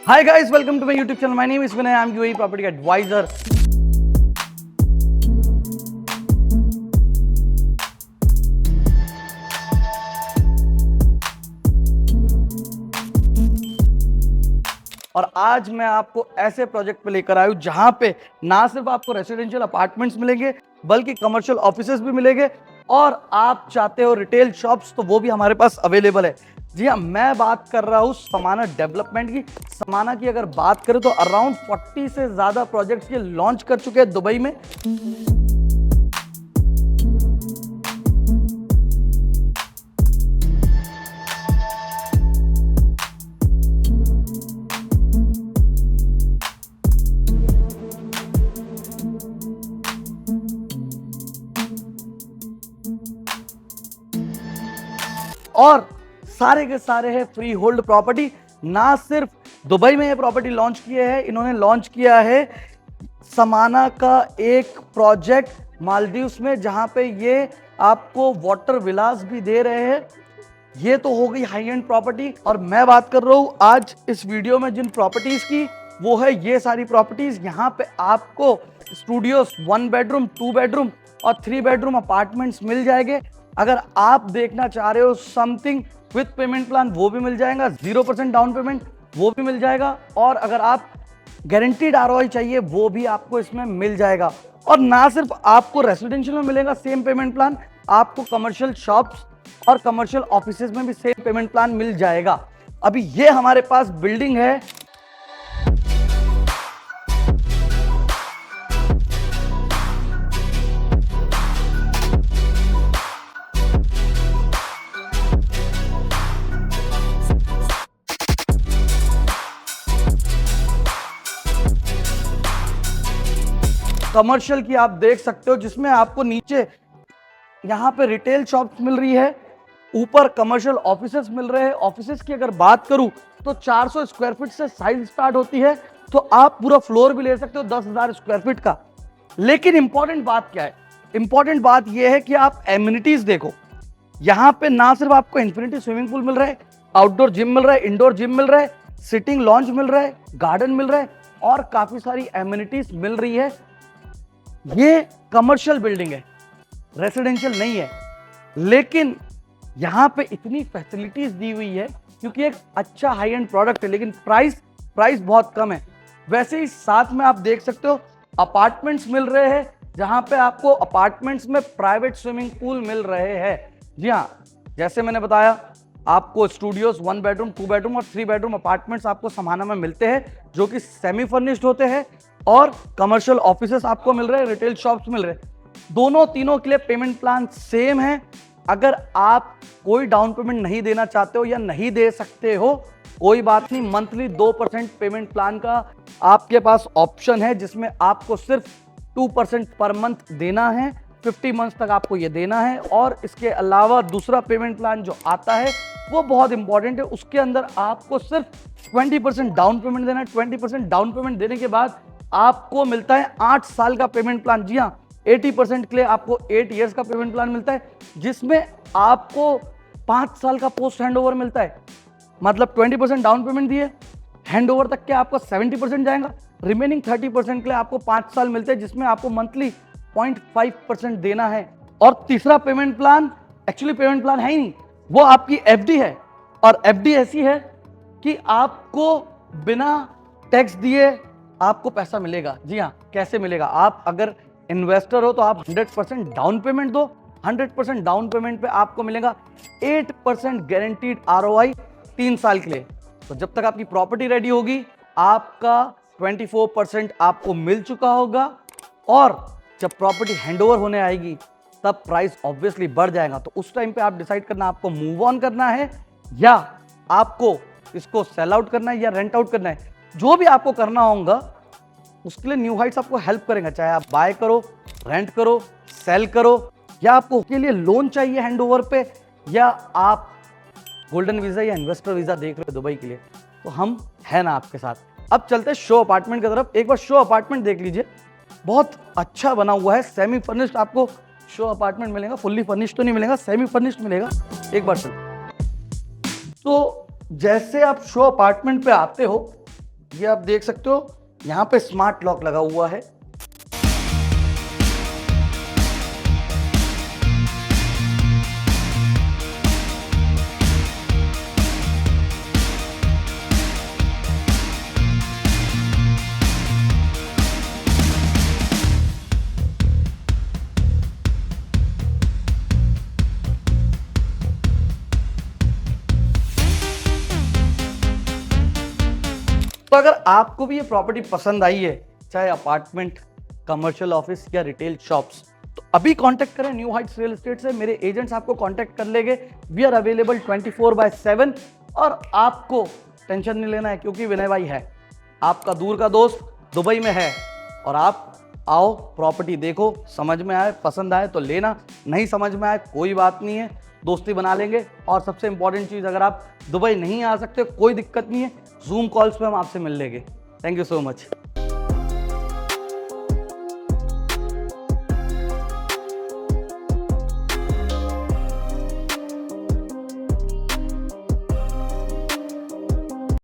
Hi guys, welcome to my YouTube channel. My name is Vinay. I'm UAE Property Advisor. और आज मैं आपको ऐसे प्रोजेक्ट पे लेकर आया हूं जहां पे ना सिर्फ आपको रेसिडेंशियल अपार्टमेंट्स मिलेंगे बल्कि कमर्शियल ऑफिसेज भी मिलेंगे और आप चाहते हो रिटेल शॉप्स तो वो भी हमारे पास अवेलेबल है। जी हाँ, मैं बात कर रहा हूँ समाना डेवलपमेंट की। समाना की अगर बात करें तो अराउंड 40 से ज्यादा प्रोजेक्ट्स ये लॉन्च कर चुके हैं दुबई में। और सारे के सारे है फ्री होल्ड प्रॉपर्टी। ना सिर्फ दुबई में ये प्रॉपर्टी लॉन्च किए हैं, इन्होंने लॉन्च किया है समाना का एक प्रोजेक्ट मालदीव्स में जहां पे ये आपको वाटर विलास भी दे रहे हैं। ये तो हो गई हाई एंड प्रॉपर्टी। और मैं बात कर रहा हूं आज इस वीडियो में जिन प्रॉपर्टीज की, वो है ये सारी प्रॉपर्टीज। यहाँ पे आपको स्टूडियोज 1 बेडरूम 2 बेडरूम और 3 बेडरूम अपार्टमेंट्स मिल जाएंगे। अगर आप देखना चाह रहे हो समथिंग विथ पेमेंट प्लान, वो भी मिल जाएगा। 0% डाउन पेमेंट, वो भी मिल जाएगा। और अगर आप गारंटीड आरओआई चाहिए, वो भी आपको इसमें मिल जाएगा। और ना सिर्फ आपको रेसिडेंशियल में मिलेगा सेम पेमेंट प्लान, आपको कमर्शियल शॉप्स और कमर्शियल ऑफिसेज में भी सेम पेमेंट प्लान मिल जाएगा। अभी ये हमारे पास बिल्डिंग है। कमर्शियल की आप देख सकते हो, जिसमें आपको नीचे यहाँ पे रिटेल शॉप्स मिल रही है, ऊपर कमर्शियल ऑफिसेस मिल रहे हैं। ऑफिसेस की अगर बात करूं तो 400 स्क्वायर फीट से साइज स्टार्ट होती है, तो आप पूरा फ्लोर भी ले सकते हो 10,000 स्क्वायर फीट का। लेकिन इंपॉर्टेंट बात क्या है? इंपॉर्टेंट बात यह है कि आप एमिनिटीज देखो। यहाँ पे ना सिर्फ आपको इन्फिनिटी स्विमिंग पूल मिल रहा है, आउटडोर जिम मिल रहा है, इंडोर जिम मिल रहा है, सिटिंग लॉन्च मिल रहा है, गार्डन मिल रहा है और काफी सारी एमिनिटीज मिल रही है। ये कमर्शियल बिल्डिंग है, रेसिडेंशियल नहीं है, लेकिन यहां पे इतनी फैसिलिटीज दी हुई है क्योंकि एक अच्छा हाई एंड प्रोडक्ट है। लेकिन प्राइस बहुत कम है। वैसे ही साथ में आप देख सकते हो अपार्टमेंट्स मिल रहे हैं, जहां पे आपको अपार्टमेंट्स में प्राइवेट स्विमिंग पूल मिल रहे हैं। जी हाँ, जैसे मैंने बताया, आपको स्टूडियोज 1 बेडरूम 2 बेडरूम और 3 बेडरूम अपार्टमेंट्स आपको समाना में मिलते हैं, जो कि सेमी फर्निश्ड होते हैं। और कमर्शियल ऑफिसेस आपको मिल रहे हैं, रिटेल शॉप्स मिल रहे हैं। दोनों तीनों के लिए पेमेंट प्लान सेम है। अगर आप कोई डाउन पेमेंट नहीं देना चाहते हो या नहीं दे सकते हो, कोई बात नहीं, मंथली 2% पेमेंट प्लान का आपके पास ऑप्शन है, जिसमें आपको सिर्फ 2% पर मंथ देना है। 50 मंथ्स तक आपको ये देना है। और इसके अलावा दूसरा पेमेंट प्लान जो आता है वो बहुत इंपॉर्टेंट है। उसके अंदर आपको सिर्फ 20% डाउन पेमेंट देना है। 20% डाउन पेमेंट देने के बाद आपको मिलता है 8 साल का पेमेंट प्लान। जी हाँ, 80% के लिए आपको 8 इयर्स का पेमेंट प्लान मिलता है, जिसमें आपको 5 साल का पोस्ट हैंड ओवर मिलता है। मतलब 20% डाउन पेमेंट दिए, हैंड ओवर तक के आपको 70% जाएगा, रिमेनिंग 30% के लिए आपको 5 साल मिलते हैं, जिसमें आपको मंथली 0.5% देना है। और तीसरा payment plan actually payment plan है ही नहीं, वो आपकी एफडी है। और एफडी ऐसी है कि आपको बिना टैक्स दिए आपको पैसा मिलेगा। जी हाँ, कैसे मिलेगा? आप अगर इन्वेस्टर हो तो आप 100% डाउन पेमेंट दो। 100% डाउन पेमेंट पे आपको मिलेगा 8% गारंटीड आरओआई 3 साल के लिए। तो जब तक आपकी प्रॉपर्टी रेडी होगी, आपका 24% आपको मिल चुका होगा। और जब प्रॉपर्टी हैंडओवर होने आएगी, तब प्राइस ऑब्वियसली बढ़ जाएगा। तो उस टाइम पे आप डिसाइड करना आपको मूव ऑन करना है या आपको इसको सेल आउट करना है या रेंट आउट करना है। जो भी आपको करना होगा उसके लिए न्यू हाइट्स आपको हेल्प करेंगे। चाहे आप बाय करो, रेंट करो, सेल करो, या आपको के लिए लोन चाहिए हैंडओवर पे, या आप गोल्डन वीजा या इन्वेस्टर वीजा देख रहे हो दुबई के लिए, तो हम है ना आपके साथ। अब चलते हैं शो अपार्टमेंट की तरफ। एक बार शो अपार्टमेंट देख लीजिए, बहुत अच्छा बना हुआ है। सेमी फर्निश्ड आपको शो अपार्टमेंट मिलेगा, फुल्ली फर्निश्ड तो नहीं मिलेगा, सेमी फर्निश्ड मिलेगा। एक बार चलते, तो जैसे आप शो अपार्टमेंट पे आते हो, ये आप देख सकते हो, यहाँ पे स्मार्ट लॉक लगा हुआ है। तो अगर आपको भी ये प्रॉपर्टी पसंद आई है, चाहे अपार्टमेंट, कमर्शियल ऑफिस या रिटेल शॉप्स, तो अभी कांटेक्ट करें न्यू हाइट्स रियल एस्टेट से। मेरे एजेंट्स आपको कांटेक्ट कर लेंगे। वी आर अवेलेबल 24/7 और आपको टेंशन नहीं लेना है, क्योंकि विनय भाई है आपका दूर का दोस्त, दुबई में है। और आप आओ, प्रॉपर्टी देखो, समझ में आए, पसंद आए तो लेना, नहीं समझ में आए कोई बात नहीं है, दोस्ती बना लेंगे। और सबसे इंपॉर्टेंट चीज़, अगर आप दुबई नहीं आ सकते कोई दिक्कत नहीं है, जूम कॉल्स पे हम आपसे मिल लेंगे। Thank you so much.